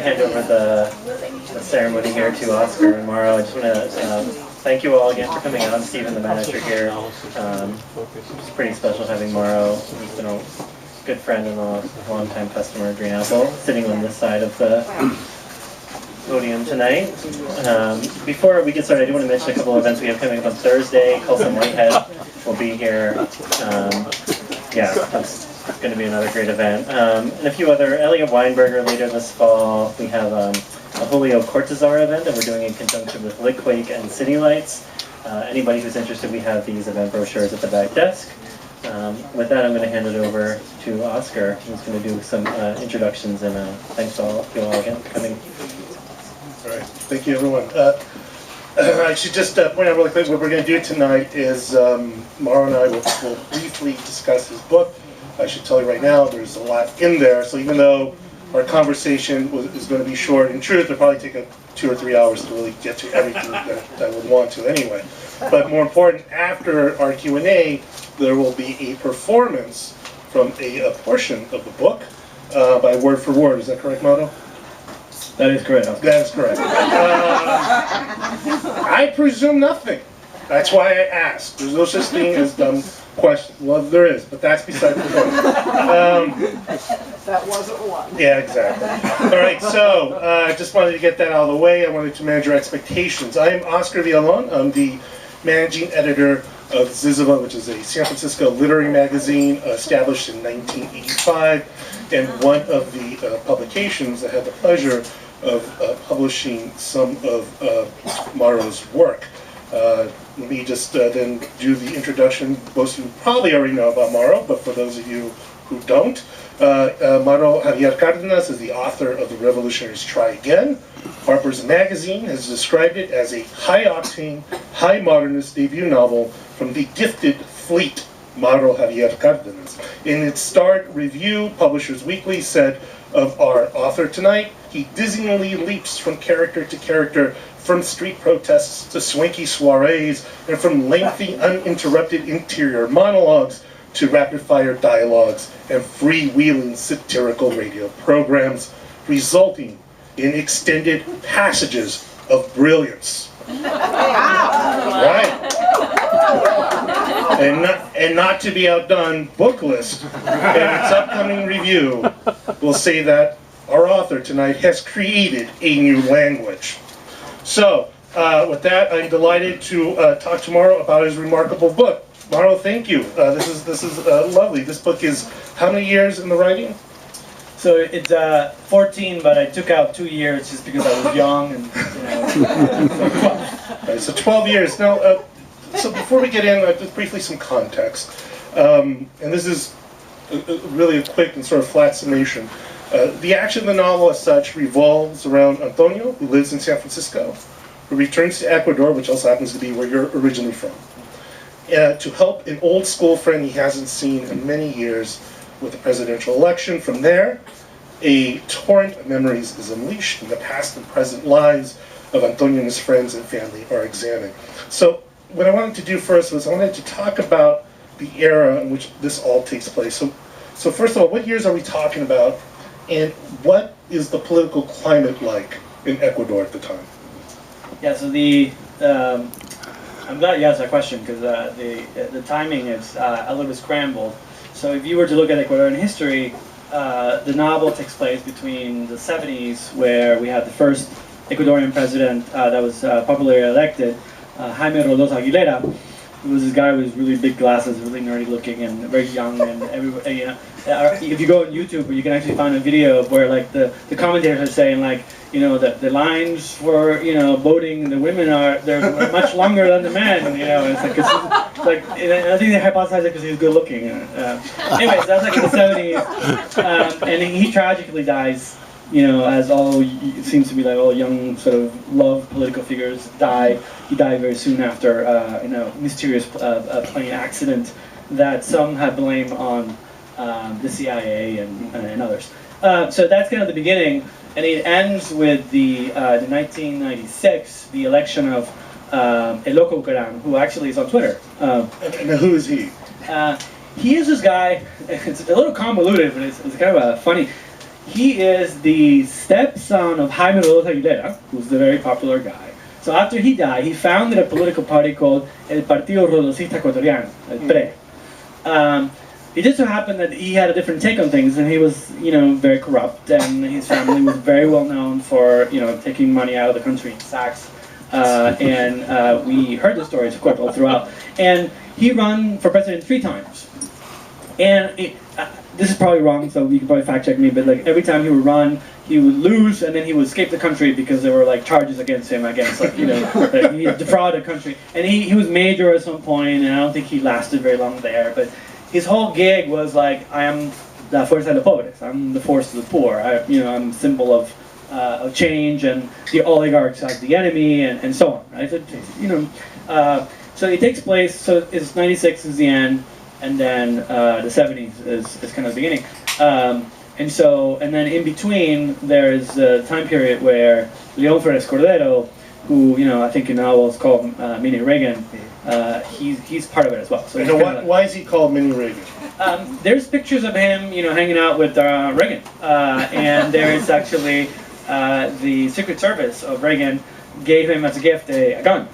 hand over the ceremony here to Oscar and Mauro, I just want to thank you all again for coming out. Stephen, the manager here. It's pretty special having Mauro, who's been a good friend and a long-time customer of Green Apple, sitting on this side of the podium tonight. Before we get started, I do want to mention a couple of events we have coming up on Thursday. Colson Whitehead will be here. Yeah, that's going to be another great event. And a few other, Elliot Weinberger later this fall. We have a Julio Cortazar event that we're doing in conjunction with Liquake and City Lights. Anybody who's interested, we have these event brochures at the back desk. With that, I'm going to hand it over to Oscar, who's going to do some introductions, and thanks to you all again for coming. All right, thank you, everyone. I should just point out really quick, what we're going to do tonight is Mauro and I will briefly discuss his book. I should tell you right now, there's a lot in there, so even though our conversation is going to be short, in truth, it'll probably take 2 or 3 hours to really get to everything that I would want to anyway. But more important, after our Q&A, there will be a performance from a portion of the book by word for word. Is that correct, Mauro? That is correct. That is correct. I presume nothing. That's why I asked. There's no such thing as dumb questions. Well, there is, but that's beside the point. That wasn't one. Yeah, exactly. All right, so I just wanted to get that out of the way. I wanted to manage your expectations. I am Oscar Villalon. I'm the managing editor of Ziziva, which is a San Francisco literary magazine established in 1985, and one of the publications that had the pleasure of publishing some of Mauro's work. Let me just then do the introduction. Most of you probably already know about Mauro, but for those of you who don't, Mauro Javier Cardenas is the author of The Revolutionaries Try Again. Harper's Magazine has described it as a high-octane, high-modernist debut novel from the gifted, fleet Mauro Javier Cardenas. In its starred review, Publishers Weekly said of our author tonight, he dizzyingly leaps from character to character, from street protests to swanky soirees, and from lengthy, uninterrupted interior monologues to rapid-fire dialogues and freewheeling satirical radio programs, resulting in extended passages of brilliance. Right. And not to be outdone, Booklist, in its upcoming review, will say that our author tonight has created a new language. So, with that, I'm delighted to talk to Mauro about his remarkable book. Mauro, thank you. This is lovely. This book is how many years in the writing? So it's 14, but I took out 2 years just because I was young, and Right, so 12 years. Now, so before we get in, just briefly some context. And this is really a quick and sort of flat summation. The action of the novel as such revolves around Antonio, who lives in San Francisco, who returns to Ecuador, which also happens to be where you're originally from, to help an old school friend he hasn't seen in many years with the presidential election. From there, a torrent of memories is unleashed, and the past and present lives of Antonio and his friends and family are examined. So what I wanted to do first was I wanted to talk about the era in which this all takes place. So first of all, what years are we talking about? And what is the political climate like in Ecuador at the time? yeah. So I'm glad you asked that question, because the timing is a little bit scrambled. So if you were to look at Ecuadorian history, the novel takes place between the 70s, where we had the first Ecuadorian president that was popularly elected, Jaime Rodolfo Aguilera. He was this guy with really big glasses, really nerdy looking, and very young. And if you go on YouTube, you can actually find a video of where like the commentators are saying like, the lines for voting, the women they're much longer than the men. It's like I think they hypothesized it because he was good looking. Anyways, that's like in the 70s, and he tragically dies. As it seems to be like all young sort of love political figures die. He died very soon after mysterious plane accident that some have blamed on the CIA and others. So that's kind of the beginning, and it ends with the 1996, the election of El Loco Bucaram, who actually is on Twitter. And who is he? He is this guy. It's a little convoluted, but it's kind of funny. he is the stepson of Jaime Rodríguez Aguilera, who's the very popular guy. So after he died, he founded a political party called El Partido Rodocista Ecuatoriano, El PRE. It just so happened that he had a different take on things, and he was, very corrupt, and his family was very well known for, taking money out of the country in sacks. And we heard the stories, of course, all throughout. And he ran for president 3 times. And this is probably wrong, so you can probably fact check me, but like every time he would run, he would lose, and then he would escape the country because there were like charges against him, that he had defrauded the country. And he was major at some point, and I don't think he lasted very long there. But his whole gig was like, I am la fuerza de los pobres. I'm the force of the poor. I'm a symbol of change, and the oligarchs are the enemy, and so on. Right? So it takes place. So it's 96 is the end. And then the 70s is kind of the beginning. And then in between, there's a time period where León Férez Cordero, who, I think in novel is called Mini Reagan, he's part of it as well. So why is he called Mini Reagan? There's pictures of him, hanging out with Reagan. And there's actually the Secret Service of Reagan gave him as a gift a gun.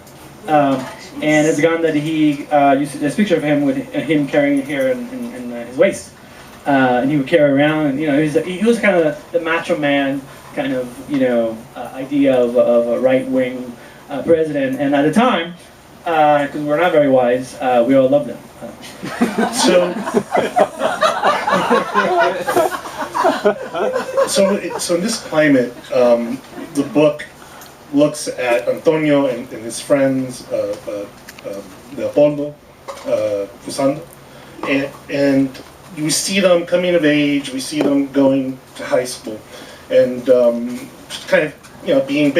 And it's a gun that he used. There's a picture of him with him carrying it here in his waist, and he would carry around. And he was kind of the macho man kind of idea of a right wing president. And at the time, because we're not very wise, we all loved him. So in this climate, the book looks at Antonio and his friends, Leopoldo, Fusando, and we see them coming of age, we see them going to high school, and kind of being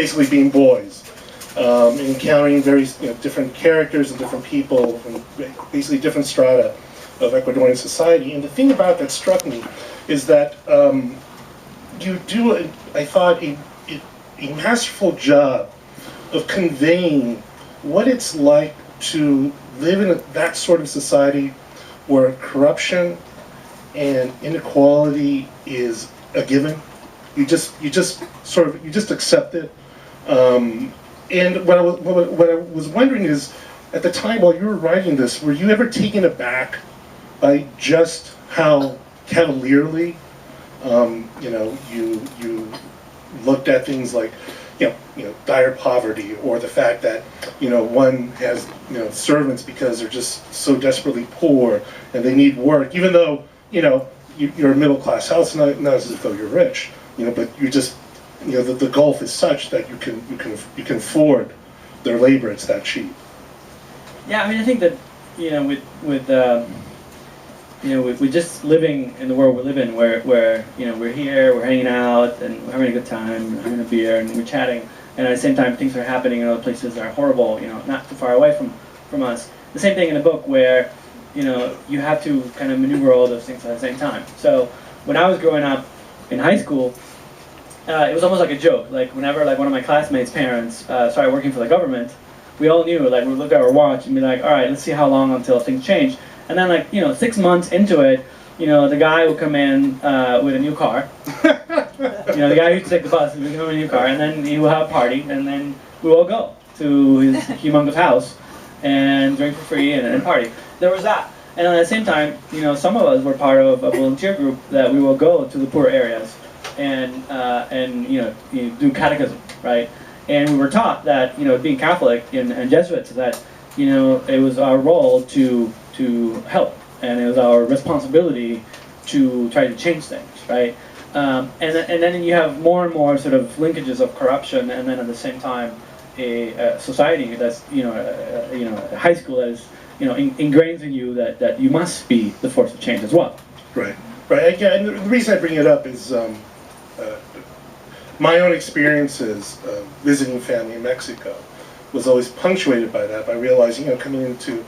boys, encountering various different characters and different people, and basically different strata of Ecuadorian society. And the thing about that struck me is that you do, I thought, a masterful job of conveying what it's like to live in that sort of society where corruption and inequality is a given. You just accept it. And what I was wondering is, at the time while you were writing this, were you ever taken aback by just how cavalierly you looked at things like dire poverty, or the fact that one has servants because they're just so desperately poor and they need work, even though you're a middle class house, not as if though you're rich, but you just the gulf is such that you can afford their labor. It's that cheap. Yeah, I mean, I think that we're just living in the world we live in, where we're here, we're hanging out, and we're having a good time, we're having a beer, and we're chatting, and at the same time things are happening in other places that are horrible, not too far away from us. The same thing in the book, where you have to kind of maneuver all those things at the same time. So when I was growing up in high school, it was almost like a joke. Like whenever one of my classmates' parents started working for the government, we all knew, we would look at our watch and be like, all right, let's see how long until things change. And then 6 months into it, the guy would come in with a new car. The guy who used to take the bus would come in with a new car, and then he would have a party, and then we would all go to his humongous house and drink for free and party. There was that. And at the same time, some of us were part of a volunteer group that we will go to the poor areas and do catechism, right? And we were taught that, being Catholic and Jesuits, that, it was our role to help, and it was our responsibility to try to change things, right? And then you have more and more sort of linkages of corruption, and then at the same time, a society that's a high school that is ingrains in you that you must be the force of change as well. Right. Again, the reason I bring it up is my own experiences visiting family in Mexico was always punctuated by that, by realizing, coming into,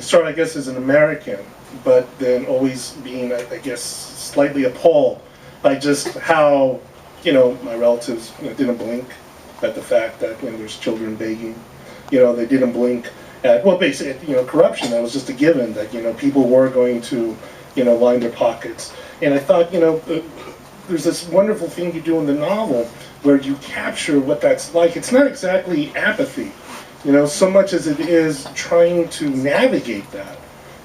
start, I guess, as an American, but then always being, I guess, slightly appalled by just how, my relatives didn't blink at the fact that there's children begging. They didn't blink at, basically, corruption. That was just a given, that, people were going to, line their pockets. And I thought, there's this wonderful thing you do in the novel where you capture what that's like. It's not exactly apathy, you know, so much as it is trying to navigate that,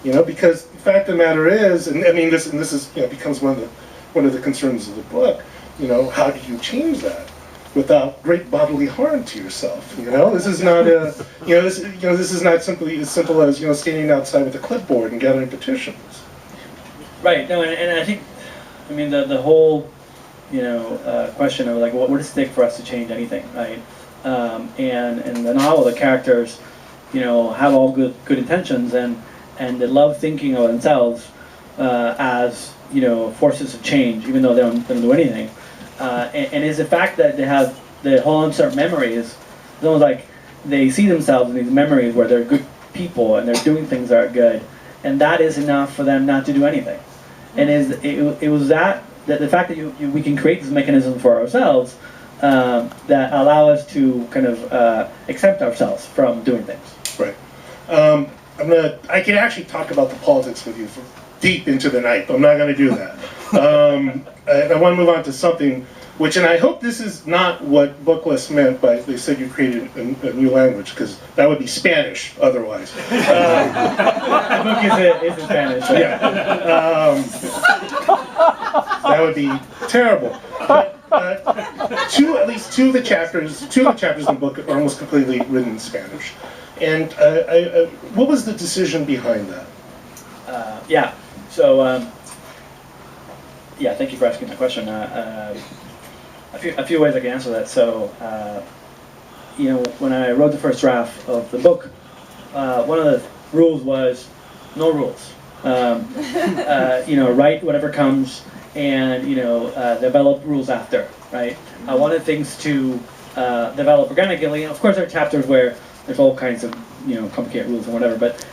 you know, because the fact of the matter is, and I mean, this is, you know, becomes one of the concerns of the book, you know, how do you change that without great bodily harm to yourself? You know, this is not a, this is not simply as simple as, you know, standing outside with a clipboard and gathering petitions. Right. No, and I think, I mean, the whole, question of like, what would it take for us to change anything, right? And in the novel, the characters, have all good intentions, and they love thinking of themselves as forces of change, even though they don't do anything. And it's the fact that they have the whole uncertain memories. It's almost like they see themselves in these memories where they're good people and they're doing things that are good, and that is enough for them not to do anything. And it was that the fact that we can create this mechanism for ourselves that allow us to kind of exempt ourselves from doing things. Right. I can actually talk about the politics with you for deep into the night, but I'm not going to do that. I want to move on to something which, and I hope this is not what Booklist meant by they said you created a new language, because that would be Spanish otherwise. The book is in Spanish. Right? Yeah. That would be terrible. But at least two of the chapters in the book are almost completely written in Spanish. And what was the decision behind that? Yeah. So, thank you for asking that question. A few ways I can answer that. So, when I wrote the first draft of the book, one of the rules was no rules. Write whatever comes, and develop rules after. Right. I wanted things to develop organically. Of course, there are chapters where there's all kinds of complicated rules and whatever. But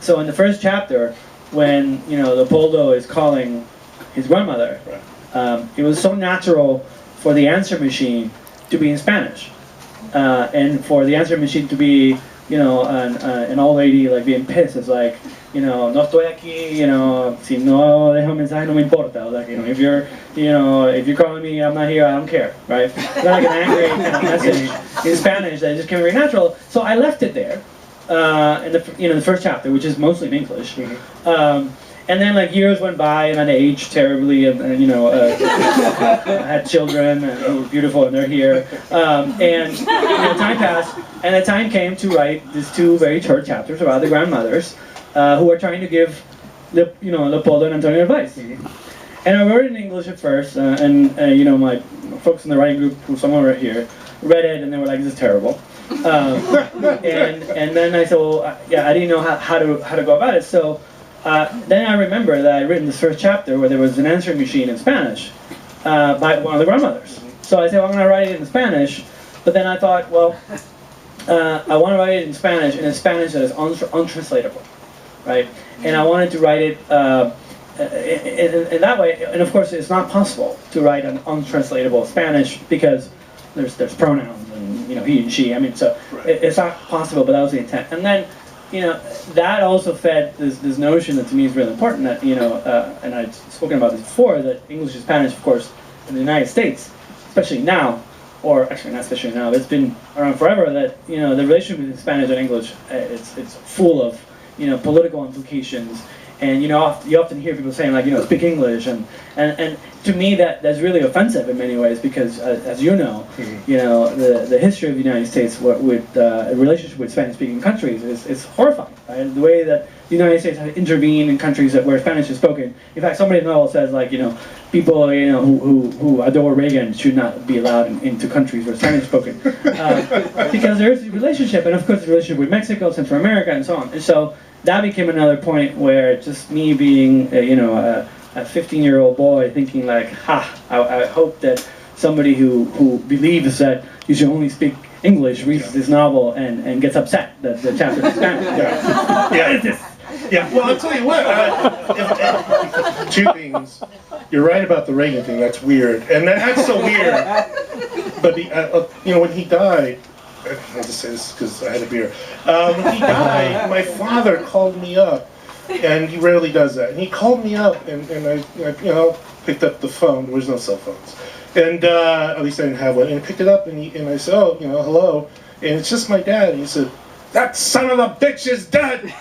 so in the first chapter, when Leopoldo is calling his grandmother, it was so natural for the answer machine to be in Spanish, and for the answer machine to be an old lady like being pissed. It's like no estoy aquí, si no dejo mensaje no me importa. Like if you're calling me, I'm not here, I don't care, right? It's not like an angry kind of message in Spanish that just came very natural. So I left it there in the first chapter, which is mostly in English. And then like years went by, and I aged terribly, and I had children and they were beautiful, and they're here. And time passed, and the time came to write these two very short chapters about the grandmothers who are trying to give Leopoldo and Antonio advice. And I wrote it in English at first, and my folks in the writing group, who some are here, read it, and they were like, "This is terrible." And then I said, well, I didn't know how to go about it. So then I remember that I'd written this first chapter where there was an answering machine in Spanish by one of the grandmothers. So I said, well, I'm going to write it in Spanish. But then I thought, well, I want to write it in Spanish that is untranslatable, right? And I wanted to write it in that way. And of course, it's not possible to write an untranslatable Spanish because there's pronouns and he and she. I mean, so it's not possible. But that was the intent. And then that also fed this notion that to me is really important. That and I've spoken about this before. That English and Spanish, of course, in the United States, especially now, or actually not especially now, but it's been around forever. That the relationship between Spanish and English, it's full of political implications. And you often hear people saying like speak English, and to me that's really offensive in many ways, because as you know, the history of the United States with a relationship with Spanish-speaking countries is horrifying. Right? The way that the United States has intervened in countries where Spanish is spoken. In fact, somebody in the novel says like people who adore Reagan should not be allowed into countries where Spanish is spoken because there is a relationship, and of course the relationship with Mexico, Central America, and so on. And so that became another point where just me being a 15-year-old boy thinking like, I hope that somebody who believes that you should only speak English reads this novel and gets upset that the chapter is Spanish. What is this? Yeah, well, I'll tell you what. Two things. You're right about the Reagan thing. That's weird, and that's so weird. But when he died, I'll just say this because I had a beer. When he died, my father called me up And he rarely does that. And he called me up, and I picked up the phone. There was no cell phones. And at least I didn't have one. And I picked it up, and I said, oh, hello. And it's just my dad. And he said, that son of a bitch is dead!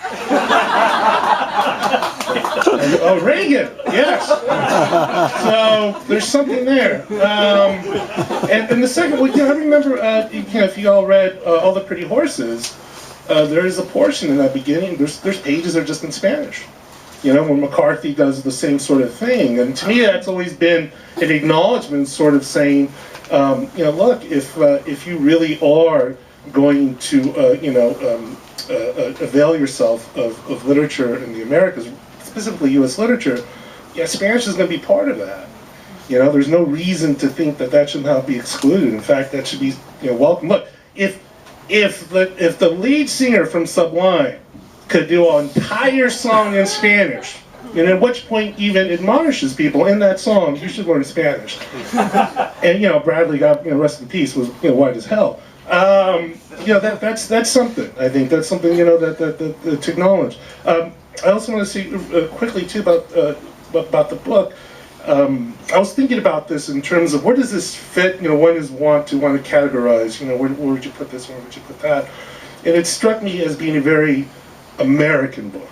And, oh, Reagan, yes. So there's something there. And the second, I remember, if you all read All the Pretty Horses, there is a portion in that beginning, there's pages that are just in Spanish. When McCarthy does the same sort of thing. And to me, that's always been an acknowledgement, sort of saying, look, if you really are going to, avail yourself of literature in the Americas, specifically U.S. literature, yeah, Spanish is going to be part of that. There's no reason to think that should not be excluded. In fact, that should be, welcome. Look, if the lead singer from Sublime could do an entire song in Spanish, and at which point even admonishes people in that song, you should learn Spanish. And Bradley got, rest in peace, was white as hell. That's something. I think that's something that to acknowledge. I also want to say quickly too about the book. I was thinking about this in terms of where does this fit? One is want to categorize. Where would you put this? Where would you put that? And it struck me as being a very American book.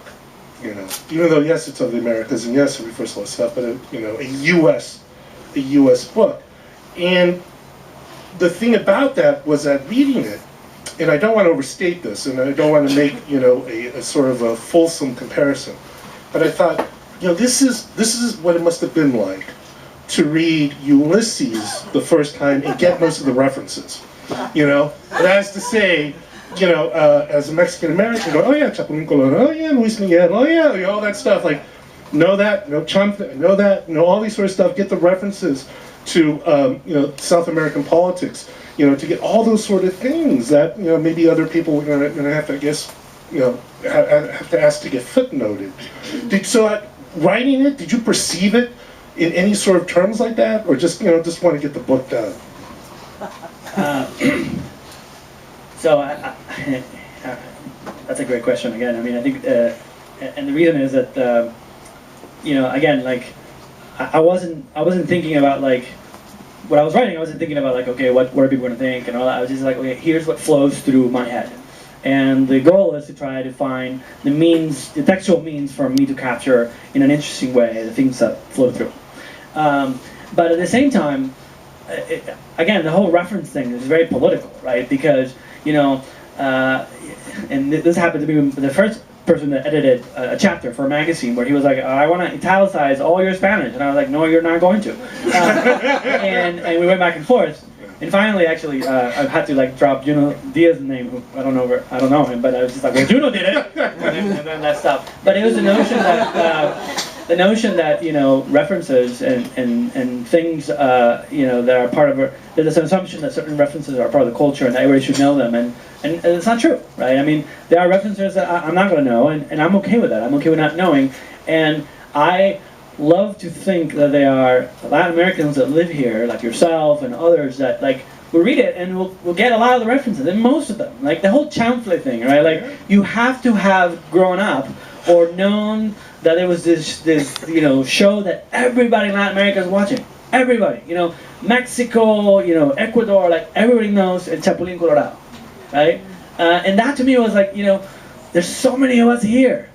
Even though yes, it's of the Americas, and yes, it refers to a lot of stuff, but a U.S. book. And the thing about that was that reading it, and I don't want to overstate this, and I don't want to make a sort of a fulsome comparison, but I thought, this is what it must have been like to read Ulysses the first time and get most of the references. But as to say, as a Mexican American, go, oh yeah, Chapulín Colorado, oh yeah, Luis Miguel, oh yeah, all that stuff, like, know that, know Chump, know that, all these sort of stuff, get the references to South American politics, to get all those sort of things that maybe other people are going to have to, I guess, have to ask to get footnoted. Writing it, did you perceive it in any sort of terms like that, or just just want to get the book done? That's a great question. Again, I mean, I think, and the reason is that again, like, I wasn't thinking about like what I was writing. I wasn't thinking about like, okay, what are people going to think and all that. I was just like, okay, here's what flows through my head, and the goal is to try to find the textual means for me to capture in an interesting way the things that flow through. But at the same time, again, the whole reference thing is very political, right? Because and this happened to be the first person that edited a chapter for a magazine where he was like, I want to italicize all your Spanish, and I was like, no, you're not going to. And we went back and forth, and finally, actually, I had to like drop Juno Diaz's name, who I don't know him, but I was just like, well, Juno did it, and then that stopped. But it was the notion that references and things that are part of there's an assumption that certain references are part of the culture and that everybody should know them, and it's not true, right? I mean, there are references that I'm not going to know, and I'm okay with that. I'm okay with not knowing, and I love to think that they are Latin Americans that live here, like yourself and others, that like will read it and we'll get a lot of the references, and most of them, like the whole chanfle thing, right? Like you have to have grown up or known that there was this show that everybody in Latin America is watching. Everybody, Mexico, Ecuador, like everybody knows it's Chapulín Colorado, right? And that to me was like, there's so many of us here,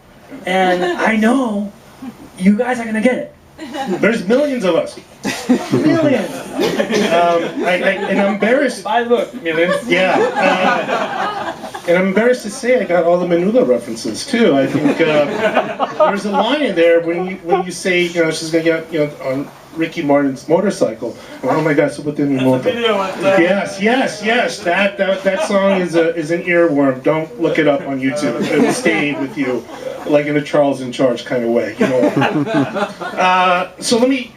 and I know you guys are gonna get it. There's millions of us. Millions. And I'm embarrassed. Buy the book, millions. Yeah. And I'm embarrassed to say I got all the Menudo references too. I think there's a line in there when you say she's gonna get on Ricky Martin's motorcycle. Oh my God! So within the motor. Yes. That song is an earworm. Don't look it up on YouTube. It will stay with you, like in a Charles in Charge kind of way. So let me.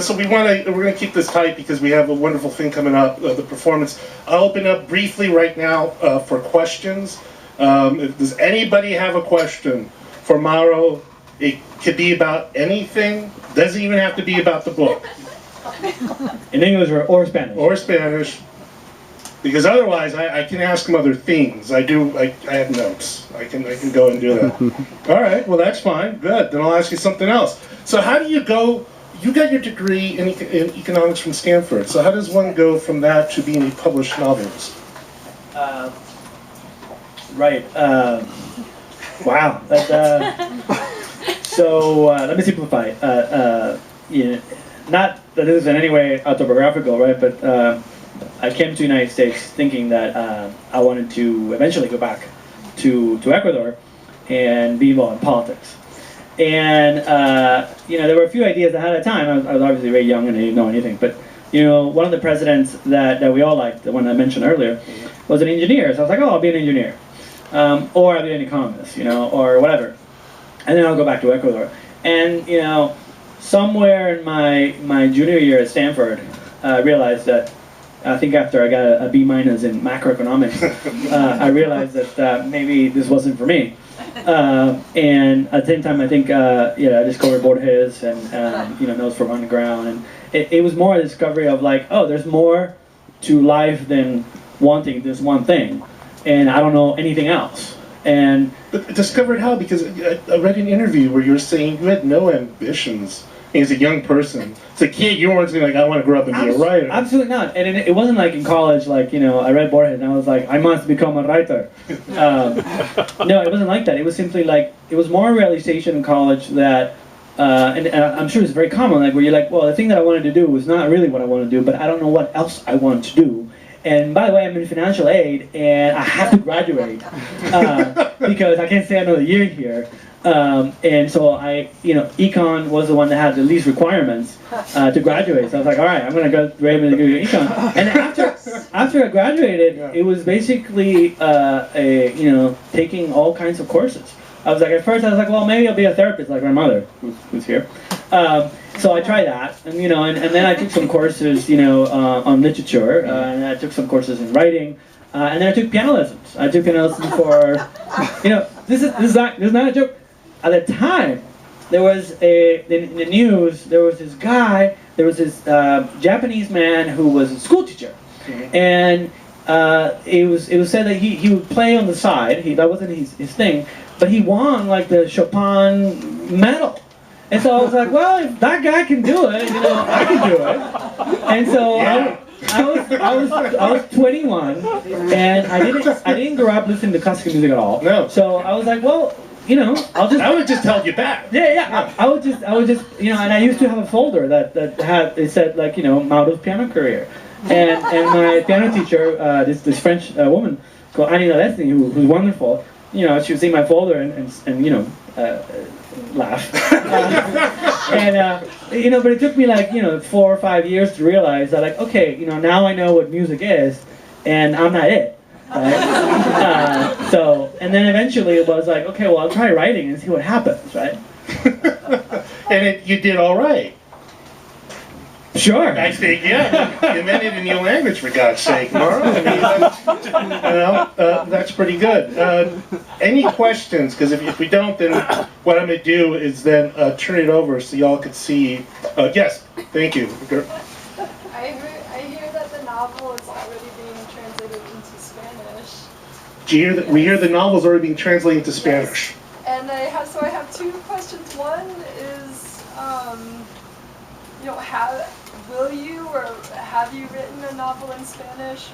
So we're gonna keep this tight because we have a wonderful thing coming up, the performance. I'll open up briefly right now for questions. Does anybody have a question for Mauro? It could be about anything. Doesn't even have to be about the book. In English or Spanish? Or Spanish. Because otherwise, I can ask him other things. I have notes. I can go and do that. All right, well that's fine. Good. Then I'll ask you something else. So how do you go? You got your degree in economics from Stanford. So how does one go from that to being a published novelist? Right. Wow. So let me simplify. Not that this is in any way autobiographical, right? But I came to the United States thinking that I wanted to eventually go back to Ecuador and be involved in politics. And there were a few ideas I had at the time. I was obviously very young and I didn't know anything. But one of the presidents that we all liked, the one I mentioned earlier, was an engineer. So I was like, oh, I'll be an engineer, or I'll be an economist, or whatever. And then I'll go back to Ecuador. And somewhere in my junior year at Stanford, I realized that. I think after I got a B- in macroeconomics, I realized that maybe this wasn't for me. And at the same time, I think I discovered Borges and Notes from Underground, and it was more a discovery of like, oh, there's more to life than wanting this one thing, and I don't know anything else. But discovered how? Because I read an interview where you were saying you had no ambitions as a young person. As a kid, you weren't saying like, I want to grow up and be a writer. Absolutely not. And it wasn't like in college, like, I read Borges and I was like, I must become a writer. No, it wasn't like that. It was simply like, it was more a realization in college that, and I'm sure it's very common, like where you're like, well, the thing that I wanted to do was not really what I want to do, but I don't know what else I want to do. And by the way, I'm in financial aid and I have to graduate because I can't stay another year here. And so econ was the one that had the least requirements to graduate. So I was like, all right, I'm going to go able to do econ. And after I graduated, it was basically taking all kinds of courses. I was like, at first I was like, well, maybe I'll be a therapist like my mother, who's here. So I tried that, and then I took some courses, on literature, and I took some courses in writing, and then I took piano lessons. I took piano lessons for, this is not a joke. At the time, there was in the news, there was this guy, there was this Japanese man who was a school teacher, and it was said that he would play on the side. That wasn't his thing, but he won like the Chopin medal. And so I was like, well, if that guy can do it, I can do it. And so I was 21, and I didn't grow up listening to classical music at all. No. So I was like, well, I would have just held you back. Yeah. I would just, and I used to have a folder that it said like, Mauro's piano career, and my piano teacher, this French woman called Annie Leslie, who's wonderful. She would see my folder and laugh. But it took me like 4 or 5 years to realize that like, okay, now I know what music is, and I'm not it. Right? And then eventually it was like, okay, well, I'll try writing and see what happens, right? And you did all right. Sure. I think, yeah. You meant it in your language, for God's sake, Mauro. That's pretty good. Any questions? Because if we don't, then what I'm going to do is then turn it over so y'all could see. Yes, thank you. I hear that the novel is already being translated into Spanish. Do you hear that? We hear the novel's already being translated into Spanish. Yes. And I have 2 questions. One is, will you or have you written a novel in Spanish?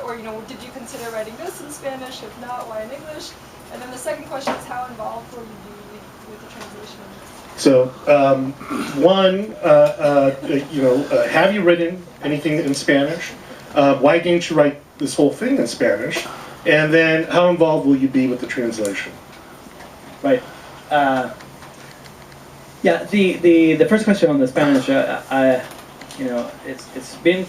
Or did you consider writing this in Spanish? If not, why in English? And then the second question is, how involved will you be with the translation? So, have you written anything in Spanish? Why didn't you write this whole thing in Spanish? And then, how involved will you be with the translation? Right. Yeah. The first question on the Spanish, it's been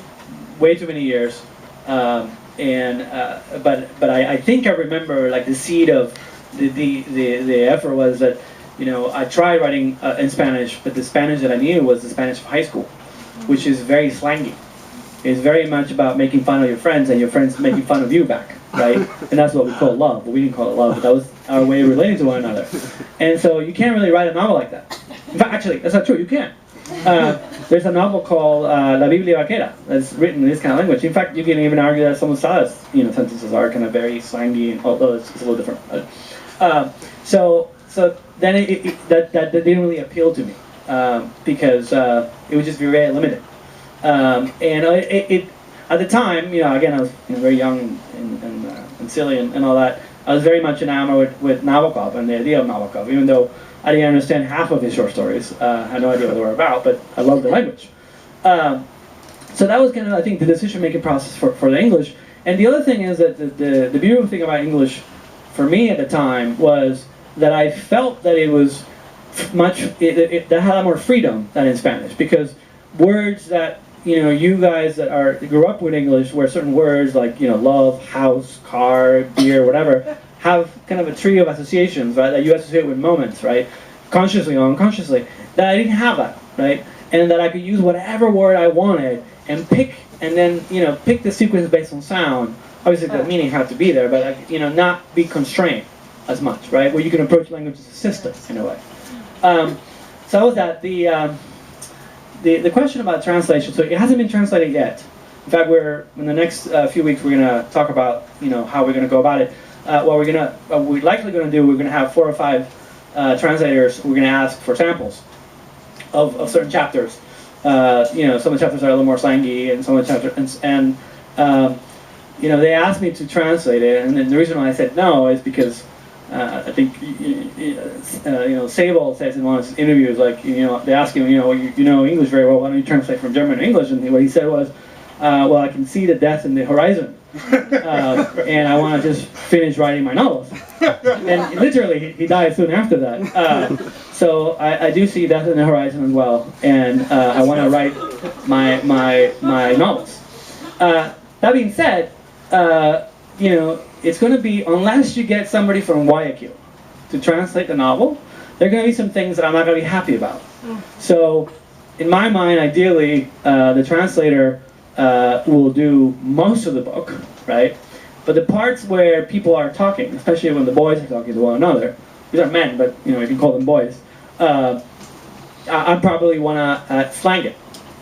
way too many years, but I think I remember like the seed of the effort was that I tried writing in Spanish, but the Spanish that I knew was the Spanish of high school, which is very slangy. It's very much about making fun of your friends and your friends making fun of you back, right? And that's what we call love. But we didn't call it love, but that was our way of relating to one another. And so you can't really write a novel like that. In fact, actually, that's not true. You can't. there's a novel called La Biblia Vaquera that's written in this kind of language. In fact, you can even argue that some of Sala's sentences are kind of very slangy, although it's a little different. So then that didn't really appeal to me because it would just be very limited. And it at the time, again, I was very young and silly and all that. I was very much enamored with Nabokov and the idea of Nabokov, even though I didn't understand half of his short stories. I had no idea what they were about, but I loved the language. So that was kind of, I think, the decision-making process for the English. And the other thing is that the beautiful thing about English for me at the time was that I felt that it was that had a lot more freedom than in Spanish, because words that you guys that grew up with English, where certain words like love, house, car, beer, whatever, have kind of a tree of associations, right? That you associate with moments, right? Consciously or unconsciously. That I didn't have that, right? And that I could use whatever word I wanted and pick the sequence based on sound. Obviously, the meaning had to be there, but not be constrained as much, right? Where you can approach language as a system in a way. So that was that. The question about translation, so it hasn't been translated yet. In fact, in the next few weeks we're going to talk about how we're going to go about it. What we're likely going to do, we're going to have 4 or 5 translators. We're going to ask for samples of certain chapters. Some of the chapters are a little more slangy, and some of the chapters they asked me to translate it, and then the reason why I said no is because I think Sable says in one of his interviews, like they ask him, you know English very well, why don't you translate from German to English? And what he said was, well, I can see the death in the horizon, and I want to just finish writing my novels. And literally, he died soon after that. So I do see death in the horizon as well, and I want to write my novels. That being said, it's going to be, unless you get somebody from Guayaquil to translate the novel, there are going to be some things that I'm not going to be happy about. So, in my mind, ideally, the translator will do most of the book, right? But the parts where people are talking, especially when the boys are talking to one another, these are men, but you can call them boys, I probably want to slang it.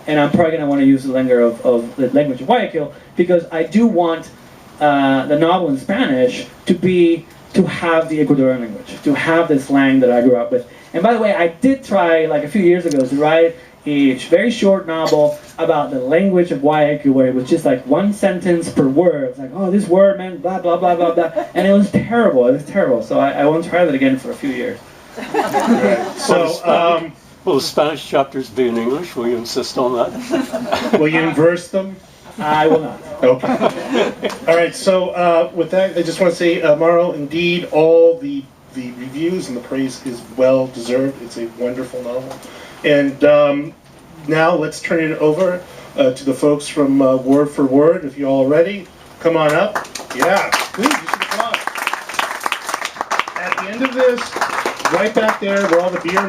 And I'm probably going to want to use the language of Guayaquil, because I do want the novel in Spanish to have the Ecuadorian language, to have the slang that I grew up with. And by the way, I did try, like a few years ago, to write a very short novel about the language of Guayaquil, where it was just like 1 sentence per word. It's like, oh, this word meant blah, blah, blah, blah, blah. And it was terrible. So I won't try that again for a few years. So, will the Spanish chapters be in English? Will you insist on that? will you inverse them? I will not. Okay. All right. So with that, I just want to say, Mauro, indeed, all the reviews and the praise is well deserved. It's a wonderful novel. And now let's turn it over to the folks from Word for Word. If you're all ready, come on up. Yeah. Good. You should applaud. At the end of this, right back there where all the beer